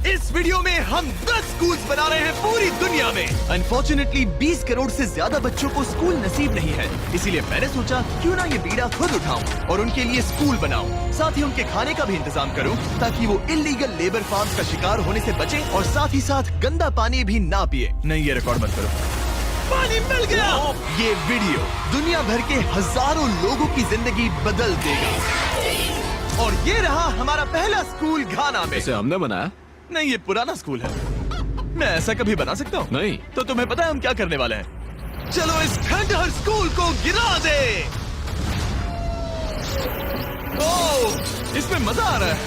इस वीडियो में हम 10 स्कूल्स बना रहे हैं पूरी दुनिया में। अनफॉर्चुनेटली 20 करोड़ से ज्यादा बच्चों को स्कूल नसीब नहीं है, इसीलिए मैंने सोचा क्यों ना ये बीड़ा खुद उठाऊं और उनके लिए स्कूल बनाऊं। साथ ही उनके खाने का भी इंतजाम करूं ताकि वो इलीगल लेबर फार्म्स का शिकार होने से बचे और साथ ही साथ गंदा पानी भी ना पिए। नहीं, ये रिकॉर्ड मत करो। पानी मिल गया। ये वीडियो दुनिया भर के हजारों लोगों की जिंदगी बदल देगा। और ये रहा हमारा पहला स्कूल घाना में। इसे हमने बनाया? नहीं, ये पुराना स्कूल है। मैं ऐसा कभी बना सकता हूँ? नहीं। तो तुम्हें पता है हम क्या करने वाले हैं? चलो इस खंडहर स्कूल को गिरा दे। ओह, इसमें मजा आ रहा है।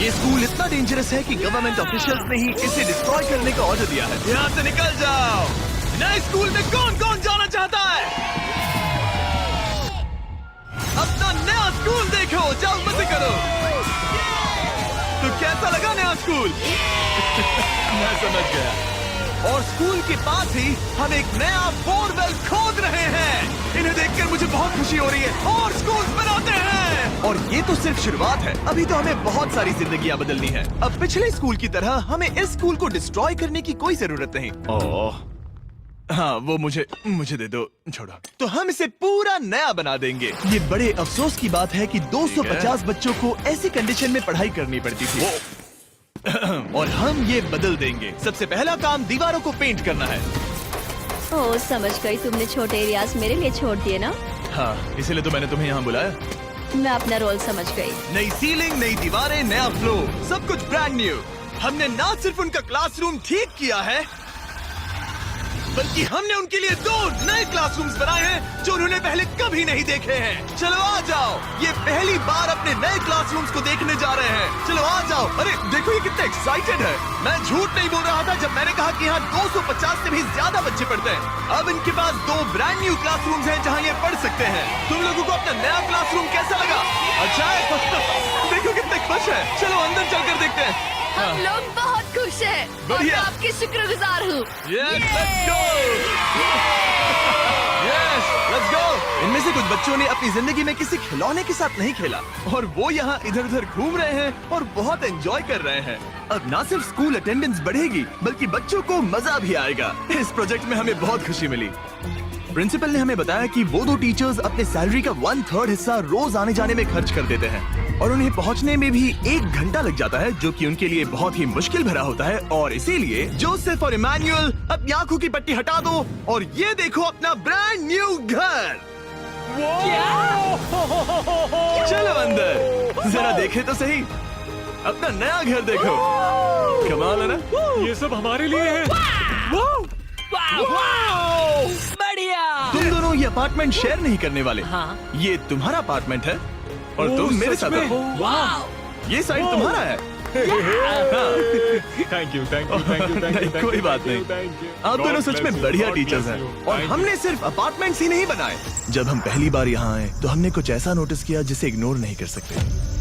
ये स्कूल इतना डेंजरस है कि गवर्नमेंट ऑफिशियल्स ने ही इसे डिस्ट्रॉय करने का ऑर्डर दिया है। यहाँ से निकल जाओ। नए स्कूल में कौन कौन जाना चाहता है? अपना नया स्कूल देखो, जाओ मजे करो। तो कैसा लगा नया स्कूल? मैं समझ गया। और स्कूल के पास ही हम एक नया बोरवेल खोद रहे हैं। इन्हें देखकर मुझे बहुत खुशी हो रही है। और स्कूल बनाते हैं। और ये तो सिर्फ शुरुआत है, अभी तो हमें बहुत सारी जिंदगियां बदलनी है। अब पिछले स्कूल की तरह हमें इस स्कूल को डिस्ट्रॉय करने की कोई जरूरत नहीं। ओह, हाँ, वो मुझे दे दो, छोड़ो। तो हम इसे पूरा नया बना देंगे। ये बड़े अफसोस की बात है कि 250 बच्चों को ऐसी कंडीशन में पढ़ाई करनी पड़ती थी। और हम ये बदल देंगे। सबसे पहला काम दीवारों को पेंट करना है। ओह, समझ गई। तुमने छोटे एरियाज मेरे लिए छोड़ दिए ना? हाँ, इसीलिए तो मैंने तुम्हें यहाँ बुलाया। मैं अपना रोल समझ गई। नई सीलिंग, नई दीवारें, नया फ्लोर, सब कुछ ब्रांड न्यू। हमने ना सिर्फ उनका क्लासरूम ठीक किया है, बल्कि हमने उनके लिए 2 नए क्लासरूम्स बनाए हैं जो उन्होंने पहले कभी नहीं देखे हैं। चलो आ जाओ, ये पहली बार अपने नए क्लासरूम्स को देखने जा रहे हैं। चलो आ जाओ। अरे देखो ये कितने एक्साइटेड है। मैं झूठ नहीं बोल रहा था जब मैंने कहा कि यहाँ 250 से भी ज्यादा बच्चे पढ़ते हैं। अब इनके पास 2 ब्रांड न्यू क्लासरूम्स हैं जहाँ ये पढ़ सकते हैं। तुम लोगों को अपना नया क्लासरूम कैसा लगा? अच्छा है। देखो कितने खुश है। चलो अंदर चलकर देखते हैं। हम लोग बहुत खुश हैं और मैं आपकी शुक्रगुजार हूँ। Let's go! इनमें से कुछ बच्चों ने अपनी जिंदगी में किसी खिलौने के साथ नहीं खेला और वो यहाँ इधर उधर घूम रहे हैं और बहुत एंजॉय कर रहे हैं। अब ना सिर्फ स्कूल अटेंडेंस बढ़ेगी बल्कि बच्चों को मजा भी आएगा। इस प्रोजेक्ट में हमें बहुत खुशी मिली। प्रिंसिपल ने हमें बताया कि वो 2 टीचर्स अपने सैलरी का 1/3 हिस्सा रोज आने जाने में खर्च कर देते हैं और उन्हें पहुंचने में भी 1 घंटा लग जाता है, जो कि उनके लिए बहुत ही मुश्किल भरा होता है। और इसीलिए जोसेफ और इमैनुअल अपनी आंखों की पट्टी हटा दो और ये देखो अपना ब्रांड न्यू घर। चलो अंदर जरा देखे तो सही, अपना नया घर देखो। कमाल है ना? ये सब हमारे लिए है। बढ़िया। तुम दोनों ये अपार्टमेंट शेयर नहीं करने वाले। हाँ। ये तुम्हारा अपार्टमेंट है और तुम मेरे साथ हो। ये साइड तुम्हारा है। Thank you. कोई बात नहीं। आप दोनों सच में बढ़िया टीचर्स हैं। और हमने सिर्फ अपार्टमेंट्स ही नहीं बनाए। जब हम पहली बार यहाँ आए तो हमने कुछ ऐसा नोटिस किया जिसे इग्नोर नहीं कर सकते।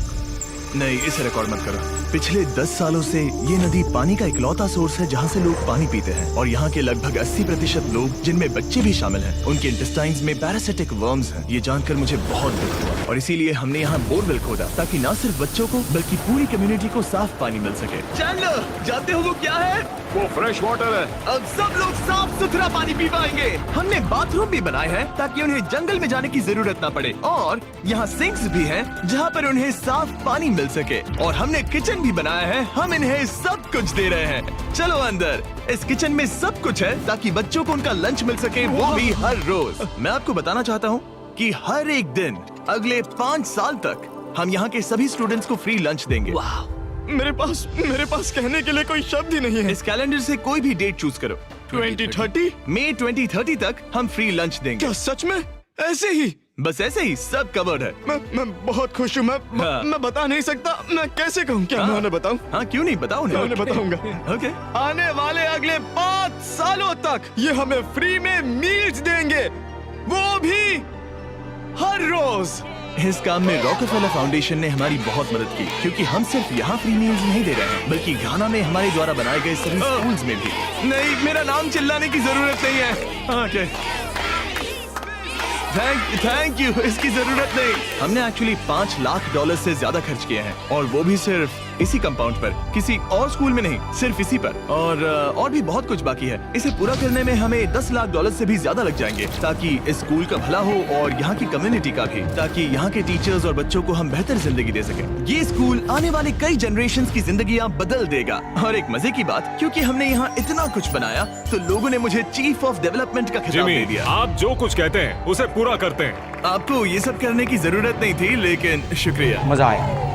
नहीं, इसे रिकॉर्ड मत करो। पिछले 10 सालों से ये नदी पानी का इकलौता सोर्स है जहाँ से लोग पानी पीते हैं और यहाँ के लगभग 80% लोग, जिनमें बच्चे भी शामिल हैं, उनके इंटेस्टाइन्स में पैरासिटिक वर्म्स हैं। ये जानकर मुझे बहुत दुख हुआ और इसीलिए हमने यहाँ बोरवेल खोदा ताकि न सिर्फ बच्चों को बल्कि पूरी कम्युनिटी को साफ पानी मिल सके। चैंडलर, जानते हो वो क्या है? वो फ्रेश वाटर है। अब सब लोग साफ सुथरा पानी पी पाएंगे। हमने बाथरूम भी बनाए हैं ताकि उन्हें जंगल में जाने की जरूरत ना पड़े और यहाँ सिंक्स भी हैं जहाँ पर उन्हें साफ पानी मिल सके। और हमने किचन भी बनाया है। हम इन्हें सब कुछ दे रहे हैं। चलो अंदर। इस किचन में सब कुछ है ताकि बच्चों को उनका लंच मिल सके, वो भी हर रोज। मैं आपको बताना चाहता हूँ कि हर एक दिन अगले 5 साल तक हम यहाँ के सभी स्टूडेंट्स को फ्री लंच देंगे। मेरे पास कहने के लिए कोई शब्द ही नहीं है। इस कैलेंडर से कोई भी डेट चूज करो। 2030? मई 2030 तक हम फ्री लंच देंगे। क्या सच में? ऐसे ही? बस ऐसे ही, सब कवर्ड है। मैं बहुत खुश हूँ। मैं बता नहीं सकता। मैं कैसे कहूँ? क्या मैं उन्हें बताऊँ? हाँ, क्यों नहीं, बताओ मैं उन्हें बताऊंगा। ओके। आने वाले अगले 5 सालों तक ये हमें फ्री में मील्स देंगे, वो भी हर रोज। इस काम में रॉकफेलर फाउंडेशन ने हमारी बहुत मदद की, क्योंकि हम सिर्फ यहाँ फ्री मील्स नहीं दे रहे हैं बल्कि घाना में हमारे द्वारा बनाए गए सभी स्कूल्स में भी। नहीं, मेरा नाम चिल्लाने की जरूरत नहीं है। ओके, थैंक यू, इसकी जरूरत नहीं। हमने एक्चुअली $5 लाख से ज्यादा खर्च किए हैं और वो भी सिर्फ इसी कंपाउंड पर, किसी और स्कूल में नहीं, सिर्फ इसी पर। और भी बहुत कुछ बाकी है। इसे पूरा करने में हमें $10 लाख से भी ज्यादा लग जाएंगे, ताकि इस स्कूल का भला हो और यहाँ की कम्युनिटी का भी, ताकि यहाँ के टीचर्स और बच्चों को हम बेहतर जिंदगी दे सकें। ये स्कूल आने वाले कई जनरेशंस की जिंदगियाँ बदल देगा। और एक मजे की बात, क्योंकि हमने यहाँ इतना कुछ बनाया तो लोगों ने मुझे चीफ ऑफ डेवलपमेंट का खिताब दे जिमी, दिया। आप जो कुछ कहते हैं उसे पूरा करते हैं। आपको ये सब करने की जरूरत नहीं थी, लेकिन शुक्रिया। मजा आया।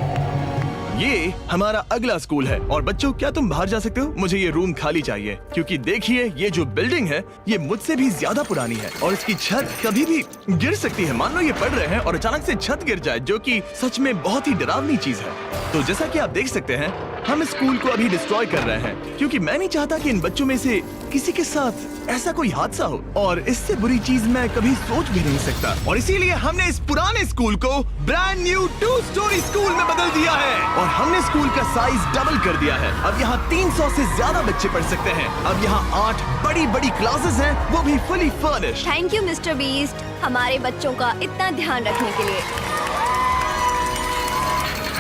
ये हमारा अगला स्कूल है। और बच्चों, क्या तुम बाहर जा सकते हो? मुझे ये रूम खाली चाहिए, क्योंकि देखिए ये जो बिल्डिंग है ये मुझसे भी ज्यादा पुरानी है और इसकी छत कभी भी गिर सकती है। मान लो ये पढ़ रहे हैं और अचानक से छत गिर जाए, जो कि सच में बहुत ही डरावनी चीज है। तो जैसा कि आप देख सकते हैं, हम इस स्कूल को अभी डिस्ट्रॉय कर रहे हैं, क्योंकि मैं नहीं चाहता कि इन बच्चों में से किसी के साथ ऐसा कोई हादसा हो, और इससे बुरी चीज मैं कभी सोच भी नहीं सकता। और इसीलिए हमने इस पुराने स्कूल को ब्रांड न्यू 2 स्टोरी स्कूल में बदल दिया है और हमने स्कूल का साइज डबल कर दिया है। अब यहाँ 300 से ज्यादा बच्चे पढ़ सकते हैं। अब यहाँ 8 बड़ी बड़ी क्लासेस हैं, वो भी fully furnished. Thank you mister beast, हमारे बच्चों का इतना ध्यान रखने के लिए।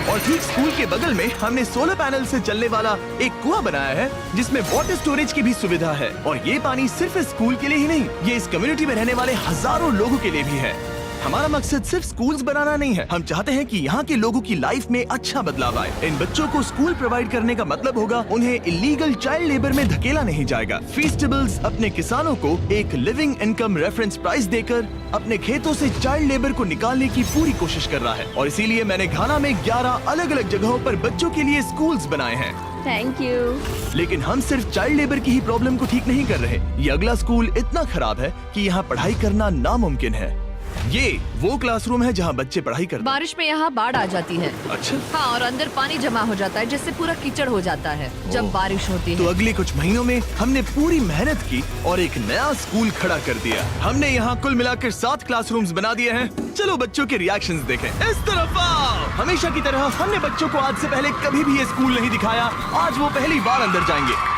और ठीक स्कूल के बगल में हमने सोलर पैनल से चलने वाला एक कुआं बनाया है, जिसमें वाटर स्टोरेज की भी सुविधा है। और ये पानी सिर्फ इस स्कूल के लिए ही नहीं, ये इस कम्युनिटी में रहने वाले हजारों लोगों के लिए भी है। हमारा मकसद सिर्फ स्कूल्स बनाना नहीं है, हम चाहते हैं कि यहाँ के लोगों की लाइफ में अच्छा बदलाव आए। इन बच्चों को स्कूल प्रोवाइड करने का मतलब होगा उन्हें इलीगल चाइल्ड लेबर में धकेला नहीं जाएगा। फीस्टेबल्स अपने किसानों को एक लिविंग इनकम रेफरेंस प्राइस देकर अपने खेतों से चाइल्ड लेबर को निकालने की पूरी कोशिश कर रहा है। और इसीलिए मैंने घाना में 11 अलग अलग जगहों पर बच्चों के लिए स्कूल्स बनाए हैं। Thank you. लेकिन हम सिर्फ चाइल्ड लेबर की ही प्रॉब्लम को ठीक नहीं कर रहे। ये अगला स्कूल इतना खराब है कि यहाँ पढ़ाई करना नामुमकिन है। ये वो क्लासरूम है जहाँ बच्चे पढ़ाई करते हैं। बारिश में यहाँ बाढ़ आ जाती है। अच्छा, हाँ, और अंदर पानी जमा हो जाता है, जिससे पूरा कीचड़ हो जाता है जब बारिश होती तो है। अगले कुछ महीनों में हमने पूरी मेहनत की और एक नया स्कूल खड़ा कर दिया। हमने यहाँ कुल मिलाकर 7 क्लासरूम्स बना दिए हैं। चलो बच्चों के रिएक्शंस देखें। इस तरफ आओ। हमेशा की तरह हमने बच्चों को आज से पहले कभी भी ये स्कूल नहीं दिखाया। आज वो पहली बार अंदर जाएंगे।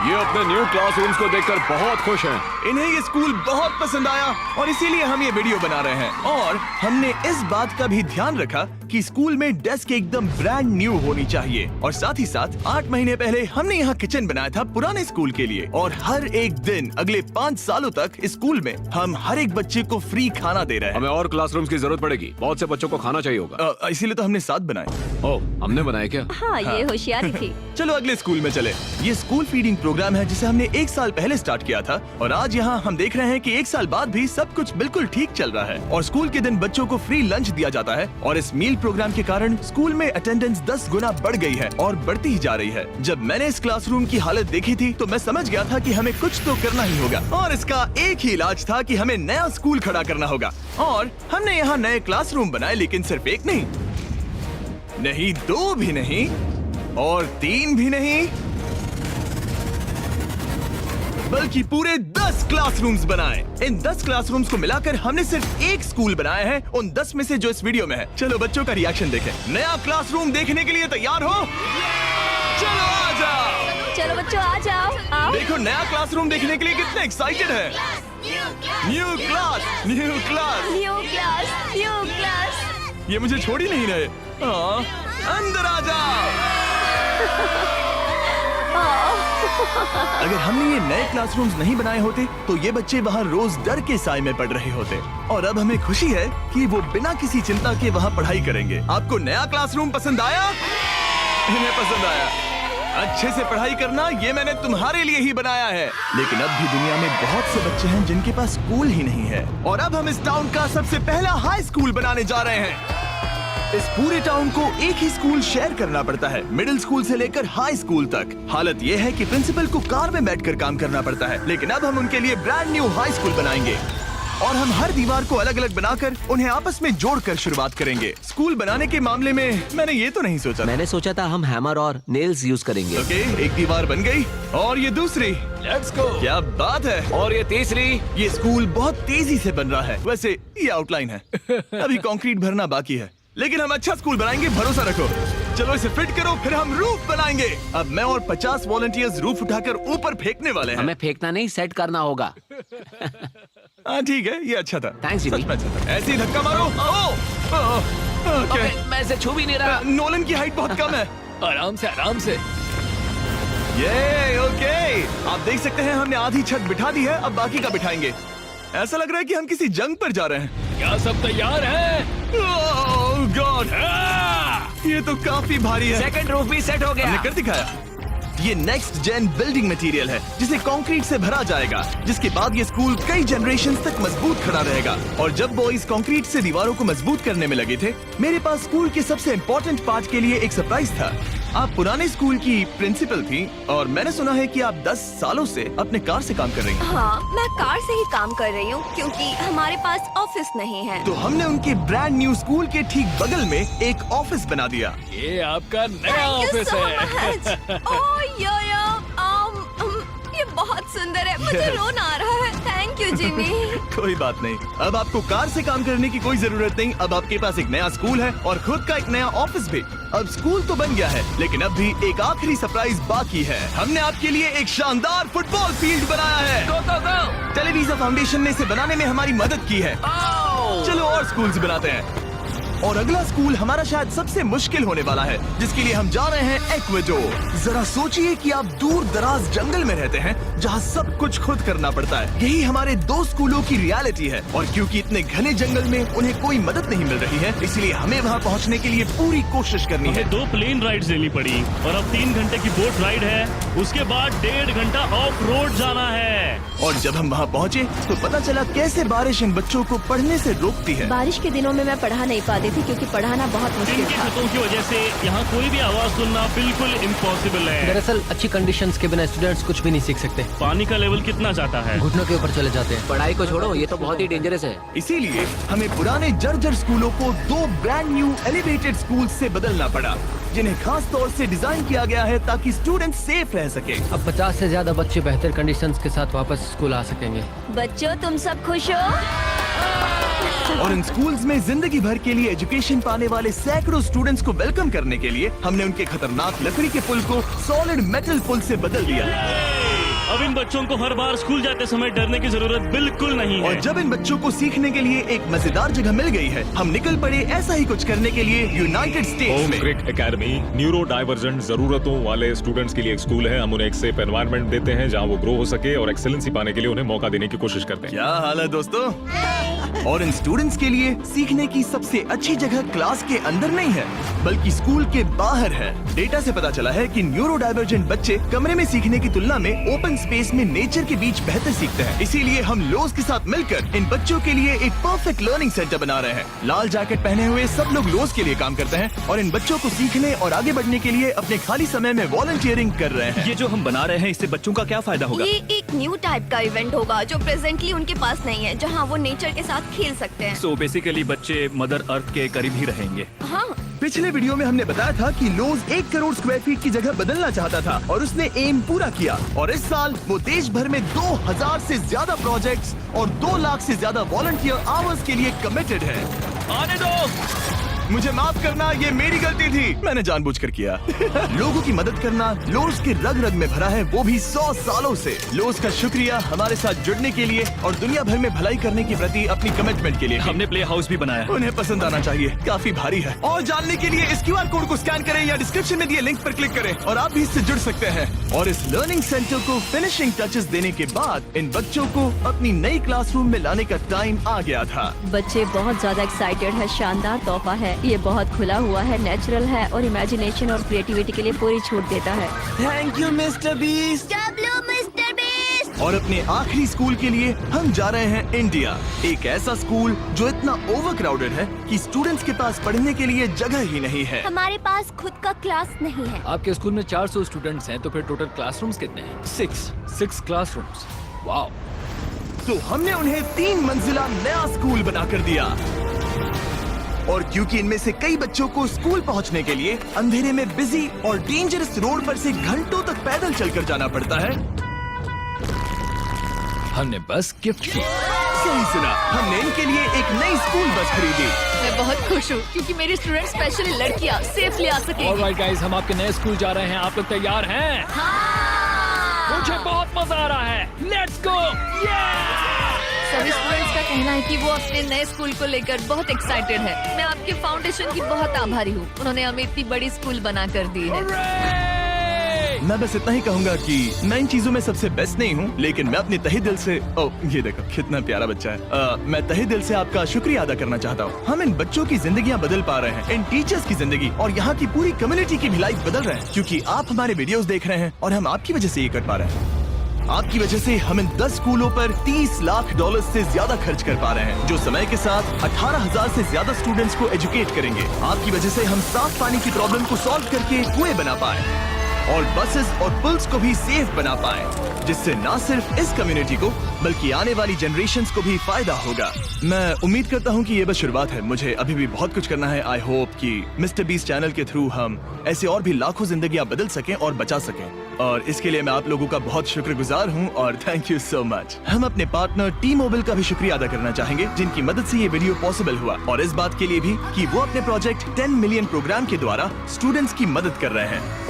ये अपने न्यू क्लासरूम्स को देखकर बहुत खुश हैं। इन्हें ये स्कूल बहुत पसंद आया और इसीलिए हम ये वीडियो बना रहे हैं। और हमने इस बात का भी ध्यान रखा कि स्कूल में डेस्क एकदम ब्रांड न्यू होनी चाहिए। और साथ ही साथ 8 महीने पहले हमने यहाँ किचन बनाया था पुराने स्कूल के लिए। और हर एक दिन अगले 5 सालों तक इस स्कूल में हम हर एक बच्चे को फ्री खाना दे रहे हैं। हमें और क्लासरूम्स की जरूरत पड़ेगी, बहुत से बच्चों को खाना चाहिए होगा। इसीलिए तो हमने 7 बनाए। ओह, हमने बनाए क्या? हाँ, ये होशियारी थी। चलो अगले स्कूल में चले। ये स्कूल फीडिंग प्रोग्राम है जिसे हमने 1 साल पहले स्टार्ट किया था। और आज यहाँ हम देख रहे हैं कि 1 साल बाद भी सब कुछ बिल्कुल ठीक चल रहा है। और स्कूल के दिन बच्चों को फ्री लंच दिया जाता है। और इस मील प्रोग्राम के कारण स्कूल में अटेंडेंस 10 गुना बढ़ गई है और बढ़ती ही जा रही है। जब मैंने इस क्लासरूम की हालत देखी थी तो मैं समझ गया था कि हमें कुछ तो करना ही होगा। और इसका एक ही इलाज था कि हमें नया स्कूल खड़ा करना होगा। और हमने यहाँ नए क्लासरूम बनाए, लेकिन सिर्फ एक नहीं, 2 भी नहीं और 3 भी नहीं, बल्कि पूरे 10 क्लासरूम्स बनाए। इन 10 क्लासरूम्स को मिलाकर हमने सिर्फ एक स्कूल बनाया है, उन 10 में से जो इस वीडियो में है। चलो बच्चों का रिएक्शन देखें। नया क्लासरूम देखने के लिए तैयार हो? चलो आ जाओ। चलो बच्चों आ जाओ, आओ। देखो नया क्लासरूम देखने के लिए कितने एक्साइटेड है। New class, new class. New class, new class. ये मुझे छोड़ ही नहीं रहे। हाँ, अंदर आ जाओ। अगर हमने ये नए क्लासरूम्स नहीं बनाए होते तो ये बच्चे वहाँ रोज डर के साए में पढ़ रहे होते। और अब हमें खुशी है कि वो बिना किसी चिंता के वहाँ पढ़ाई करेंगे। आपको नया क्लासरूम पसंद आया? इन्हें पसंद आया। अच्छे से पढ़ाई करना ये मैंने तुम्हारे लिए ही बनाया है। लेकिन अब भी दुनिया में बहुत से बच्चे हैं जिनके पास स्कूल ही नहीं है। और अब हम इस टाउन का सबसे पहला हाई स्कूल बनाने जा रहे हैं। इस पूरे टाउन को एक ही स्कूल शेयर करना पड़ता है, मिडिल स्कूल से लेकर हाई स्कूल तक। हालत ये है कि प्रिंसिपल को कार में बैठकर काम करना पड़ता है। लेकिन अब हम उनके लिए ब्रांड न्यू हाई स्कूल बनाएंगे। और हम हर दीवार को अलग अलग बनाकर उन्हें आपस में जोड़कर शुरुआत करेंगे। स्कूल बनाने के मामले में मैंने ये तो नहीं सोचा। मैंने सोचा था हम हैमर और नेल्स यूज करेंगे। ओके, एक दीवार बन गई और ये दूसरी। Let's go. क्या बात है। और ये तीसरी। ये स्कूल बहुत तेजी से बन रहा है। वैसे ये आउटलाइन है, अभी कंक्रीट भरना बाकी है, लेकिन हम अच्छा स्कूल बनाएंगे, भरोसा रखो। चलो इसे फिट करो, फिर हम रूफ बनाएंगे। अब मैं और 50 वॉलंटियर्स रूफ उठाकर ऊपर फेंकने वाले हैं। हमें फेंकना नहीं, सेट करना होगा। हाँ ठीक है, ये अच्छा था। Thanks, Jimmy. सच में अच्छा था। ऐसे ही धक्का मारो। ओके ओके, मैं इसे छू भी नहीं रहा। नोलन की हाइट बहुत कम है। आराम से आराम से। ये ओके, आप देख सकते हैं हमने आधी छत बिठा दी है, अब बाकी का बिठाएंगे। ऐसा लग रहा है कि हम किसी जंग पर जा रहे हैं। क्या सब तैयार है? ओह गॉड, ये तो काफी भारी है। सेकंड रूफ भी सेट हो हमने गया। कर दिखाया। ये नेक्स्ट जेन बिल्डिंग मटेरियल है जिसे कंक्रीट से भरा जाएगा, जिसके बाद ये स्कूल कई जनरेशन तक मजबूत खड़ा रहेगा। और जब बॉयज कंक्रीट से दीवारों को मजबूत करने में लगे थे, मेरे पास स्कूल के सबसे इम्पोर्टेंट पार्ट के लिए एक सरप्राइज था। आप पुराने स्कूल की प्रिंसिपल थी और मैंने सुना है कि आप 10 सालों से अपने कार से काम कर रही हैं। हाँ, मैं कार से ही काम कर रही हूँ क्योंकि हमारे पास ऑफिस नहीं है। तो हमने उनके ब्रांड न्यू स्कूल के ठीक बगल में एक ऑफिस बना दिया। ये आपका नया Thank you ऑफिस so है। much. Oh, ये बहुत सुंदर है, मुझे रोना आ रहा है। Thank you Jimmy. कोई बात नहीं, अब आपको कार से काम करने की कोई जरूरत नहीं। अब आपके पास एक नया स्कूल है और खुद का एक नया ऑफिस भी। अब स्कूल तो बन गया है, लेकिन अब भी एक आखिरी सरप्राइज बाकी है। हमने आपके लिए एक शानदार फुटबॉल फील्ड बनाया है। गो गो गो। टेलीविजन फाउंडेशन ने इसे बनाने में हमारी मदद की है। ओह! चलो और स्कूल्स बनाते हैं। और अगला स्कूल हमारा शायद सबसे मुश्किल होने वाला है, जिसके लिए हम जा रहे हैं एक्वेडोर। जरा सोचिए कि आप दूर दराज जंगल में रहते हैं जहां सब कुछ खुद करना पड़ता है। यही हमारे 2 स्कूलों की रियलिटी है। और क्योंकि इतने घने जंगल में उन्हें कोई मदद नहीं मिल रही है, इसलिए हमें वहां पहुंचने के लिए पूरी कोशिश करनी है। हमें 2 प्लेन राइड्स लेनी पड़ी और अब 3 घंटे की बोट राइड है। उसके बाद 1.5 घंटा ऑफ रोड जाना है। और जब हम वहां पहुंचे तो पता चला कैसे बारिश इन बच्चों को पढ़ने से रोकती है। बारिश के दिनों में मैं पढ़ा नहीं पाती थी क्योंकि पढ़ाना बहुत मुश्किल इनकी था। छतों की वजह से यहाँ कोई भी आवाज सुनना बिल्कुल इम्पॉसिबल है। दरअसल अच्छी कंडीशंस के बिना स्टूडेंट्स कुछ भी नहीं सीख सकते। पानी का लेवल कितना जाता है? घुटनों के ऊपर चले जाते हैं। पढ़ाई को छोड़ो, ये तो बहुत ही डेंजरस है। इसीलिए हमें पुराने जर्जर स्कूलों को 2 ब्रांड न्यू एलिवेटेड स्कूल से बदलना पड़ा, जिन्हें खास तौर से डिजाइन किया गया है ताकि स्टूडेंट सेफ रह सके। अब 50 से ज्यादा बच्चे बेहतर कंडीशंस के साथ वापस स्कूल आ सकेंगे। बच्चों, तुम सब खुश हो? और इन स्कूल्स में जिंदगी भर के लिए एजुकेशन पाने वाले सैकड़ों स्टूडेंट्स को वेलकम करने के लिए हमने उनके खतरनाक लकड़ी के पुल को सॉलिड मेटल पुल से बदल दिया। अब इन बच्चों को हर बार स्कूल जाते समय डरने की जरूरत बिल्कुल नहीं है। और जब इन बच्चों को सीखने के लिए एक मजेदार जगह मिल गई है, हम निकल पड़े ऐसा ही कुछ करने के लिए यूनाइटेड स्टेट्स होम में। क्रिक एकेडमी न्यूरो डाइवर्जेंट जरूरतों वाले स्टूडेंट्स के लिए एक स्कूल है। हम उन्हें एक सेफ एनवायरनमेंट देते हैं जहां वो ग्रो हो सके और एक्सेलेंसी पाने के लिए उन्हें मौका देने की कोशिश करते हैं। क्या हाल है दोस्तों? और इन स्टूडेंट्स के लिए सीखने की सबसे अच्छी जगह क्लास के अंदर नहीं है, बल्कि स्कूल के बाहर है। डेटा से पता चला है कि न्यूरो डाइवर्जेंट बच्चे कमरे में सीखने की तुलना में ओपन स्पेस में नेचर के बीच बेहतर सीखते हैं। इसीलिए हम लोज के साथ मिलकर इन बच्चों के लिए एक परफेक्ट लर्निंग सेंटर बना रहे हैं। लाल जैकेट पहने हुए सब लोग लोज के लिए काम करते हैं और इन बच्चों को सीखने और आगे बढ़ने के लिए अपने खाली समय में वॉलंटियरिंग कर रहे हैं। ये जो हम बना रहे हैं, इससे बच्चों का क्या फायदा होगा? ये एक न्यू टाइप का इवेंट होगा जो प्रेजेंटली उनके पास नहीं है, जहाँ वो नेचर के साथ खेल सकते हैं। सो बेसिकली बच्चे मदर अर्थ के करीब ही रहेंगे। हाँ, पिछले वीडियो में हमने बताया था कि लोज 1 करोड़ स्क्वायर फीट की जगह बदलना चाहता था और उसने एम पूरा किया। और इस साल वो देश भर में 2000 से ज्यादा प्रोजेक्ट्स और 2 लाख से ज्यादा वॉलंटियर आवर्स के लिए कमिटेड है। आने दो। मुझे माफ करना, ये मेरी गलती थी, मैंने जानबूझकर किया। लोगों की मदद करना लोज के रग रग में भरा है, वो भी 100 सालों से। लोज का शुक्रिया हमारे साथ जुड़ने के लिए और दुनिया भर में भलाई करने के प्रति अपनी कमिटमेंट के लिए। हमने प्ले हाउस भी बनाया। उन्हें पसंद आना चाहिए, काफी भारी है। और जानने के लिए इस QR कोड को स्कैन करें या डिस्क्रिप्शन में दिए लिंक पर क्लिक करें और आप भी इससे जुड़ सकते हैं। और इस लर्निंग सेंटर को फिनिशिंग टचेस देने के बाद इन बच्चों को अपनी नई क्लासरूम में लाने का टाइम आ गया था। बच्चे बहुत ज्यादा एक्साइटेड है। शानदार तोहफा है, ये बहुत खुला हुआ है, नेचुरल है और इमेजिनेशन और क्रिएटिविटी के लिए पूरी छूट देता है। Thank you mister beast. Mister beast. और अपने आखिरी स्कूल के लिए हम जा रहे हैं इंडिया। एक ऐसा स्कूल जो इतना ओवरक्राउडेड है कि स्टूडेंट्स के पास पढ़ने के लिए जगह ही नहीं है। हमारे पास खुद का क्लास नहीं है। आपके स्कूल में 400 स्टूडेंट्स हैं, तो फिर टोटल क्लासरूम्स कितने हैं? 6 क्लासरूम्स। वाओ। तो हमने उन्हें 3 मंजिला नया स्कूल बनाकर दिया। और क्योंकि इनमें से कई बच्चों को स्कूल पहुंचने के लिए अंधेरे में बिजी और डेंजरस रोड पर से घंटों तक पैदल चलकर जाना पड़ता है, हमने बस गिफ्ट की। सही सुना, हमने इनके लिए एक नई स्कूल बस खरीदी। मैं बहुत खुश हूँ क्योंकि मेरी स्टूडेंट स्पेशली लड़कियाँ सेफली आ सकेंगी। ऑलराइट गाइस, हम आपके नए स्कूल जा रहे हैं। आप लोग तैयार हैं? हाँ। मुझे बहुत मजा आ रहा है। Let's go. सभी स्टूडेंट्स का कहना है कि वो अपने नए स्कूल को लेकर बहुत एक्साइटेड है। मैं आपके फाउंडेशन की बहुत आभारी हूँ, उन्होंने हमें इतनी बड़ी स्कूल बना कर दी है। मैं बस इतना ही कहूंगा कि मैं इन चीजों में सबसे बेस्ट नहीं हूँ, लेकिन मैं अपने तहे दिल से ये देखो कितना प्यारा बच्चा है। मैं तहे दिल से आपका शुक्रिया अदा करना चाहता हूँ। हम इन बच्चों की जिंदगियाँ बदल पा रहे हैं, इन टीचर्स की जिंदगी और यहाँ की पूरी कम्युनिटी की भी लाइफ बदल रहे हैं, क्योंकि आप हमारे वीडियोस देख रहे हैं और हम आपकी वजह से ये कर पा रहे हैं। आपकी वजह से हम इन 10 स्कूलों पर $30 लाख से ज्यादा खर्च कर पा रहे हैं, जो समय के साथ 18,000 से ज्यादा स्टूडेंट्स को एजुकेट करेंगे। आपकी वजह से हम साफ पानी की प्रॉब्लम को सॉल्व करके कुएं बना पाए और बसेस और पुल्स को भी सेफ बना पाए, जिससे न सिर्फ इस कम्युनिटी को बल्कि आने वाली जनरेशंस को भी फायदा होगा। मैं उम्मीद करता हूं कि ये बस शुरुआत है, मुझे अभी भी बहुत कुछ करना है। आई होप कि मिस्टर बीस्ट चैनल के थ्रू हम ऐसे और भी लाखों जिंदगियां बदल सकें और बचा सकें, और इसके लिए मैं आप लोगों का बहुत शुक्रगुजार हूं और थैंक यू सो मच। हम अपने पार्टनर टी मोबाइल का भी शुक्रिया अदा करना चाहेंगे, जिनकी मदद से ये वीडियो पॉसिबल हुआ, और इस बात के लिए भी कि वो अपने प्रोजेक्ट 10 मिलियन प्रोग्राम के द्वारा स्टूडेंट्स की मदद कर रहे हैं।